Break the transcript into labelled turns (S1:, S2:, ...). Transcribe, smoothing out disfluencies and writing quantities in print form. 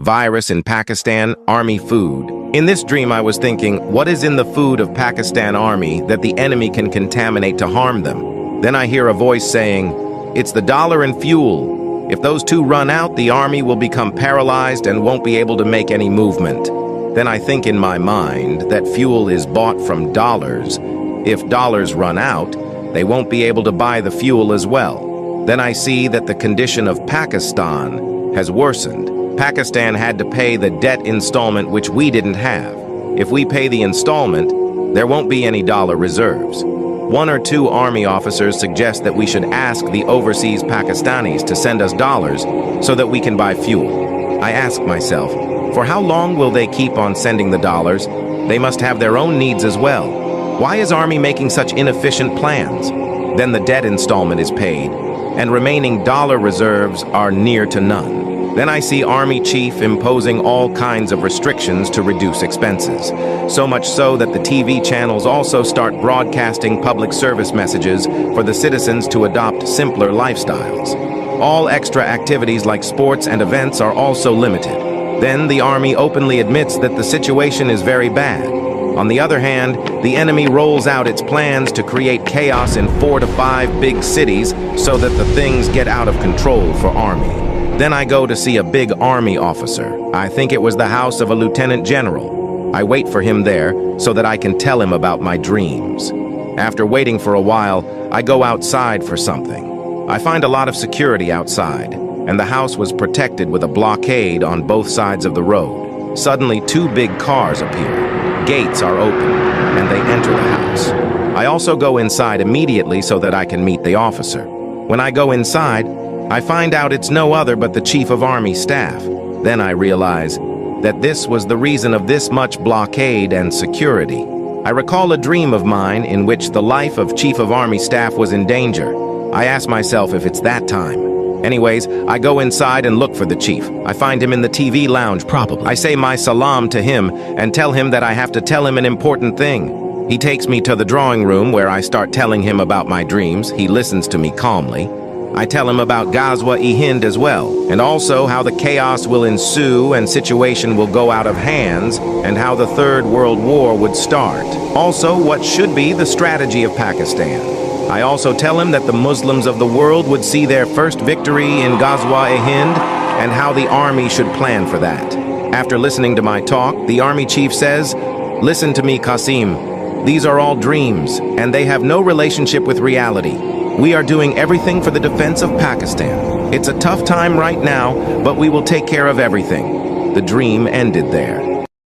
S1: virus in Pakistan, army food. In this dream, I was thinking, what is in the food of Pakistan army that the enemy can contaminate to harm them? Then I hear a voice saying, it's the dollar and fuel. If those two run out, the army will become paralyzed and won't be able to make any movement. Then I think in my mind that fuel is bought from dollars. If dollars run out, they won't be able to buy the fuel as well. Then I see that the condition of Pakistan has worsened. Pakistan had to pay the debt installment which we didn't have. If we pay the installment, there won't be any dollar reserves. One or two army officers suggest that we should ask the overseas Pakistanis to send us dollars so that we can buy fuel. I ask myself, for how long will they keep on sending the dollars? They must have their own needs as well. Why is army making such inefficient plans? Then the debt installment is paid, and remaining dollar reserves are near to none. Then I see Army Chief imposing all kinds of restrictions to reduce expenses. So much so that the TV channels also start broadcasting public service messages for the citizens to adopt simpler lifestyles. All extra activities like sports and events are also limited. Then the Army openly admits that the situation is very bad. On the other hand, the enemy rolls out its plans to create chaos in 4 to 5 big cities so that the things get out of control for Army. Then I go to see a big army officer. I think it was the house of a lieutenant general. I wait for him there so that I can tell him about my dreams. After waiting for a while, I go outside for something. I find a lot of security outside, and the house was protected with a blockade on both sides of the road. Suddenly, 2 big cars appear. Gates are open, and they enter the house. I also go inside immediately so that I can meet the officer. When I go inside, I find out it's no other but the Chief of Army Staff. Then I realize that this was the reason of this much blockade and security. I recall a dream of mine in which the life of Chief of Army Staff was in danger. I ask myself if it's that time. Anyways, I go inside and look for the chief. I find him in the TV lounge, probably. I say my salam to him and tell him that I have to tell him an important thing. He takes me to the drawing room where I start telling him about my dreams. He listens to me calmly. I tell him about Ghazwa-e-Hind as well, and also how the chaos will ensue and situation will go out of hands, and how the Third World War would start. Also, what should be the strategy of Pakistan. I also tell him that the Muslims of the world would see their first victory in Ghazwa-e-Hind, and how the army should plan for that. After listening to my talk, the army chief says, "Listen to me, Qasim. These are all dreams, and they have no relationship with reality. We are doing everything for the defense of Pakistan. It's a tough time right now, but we will take care of everything." The dream ended there.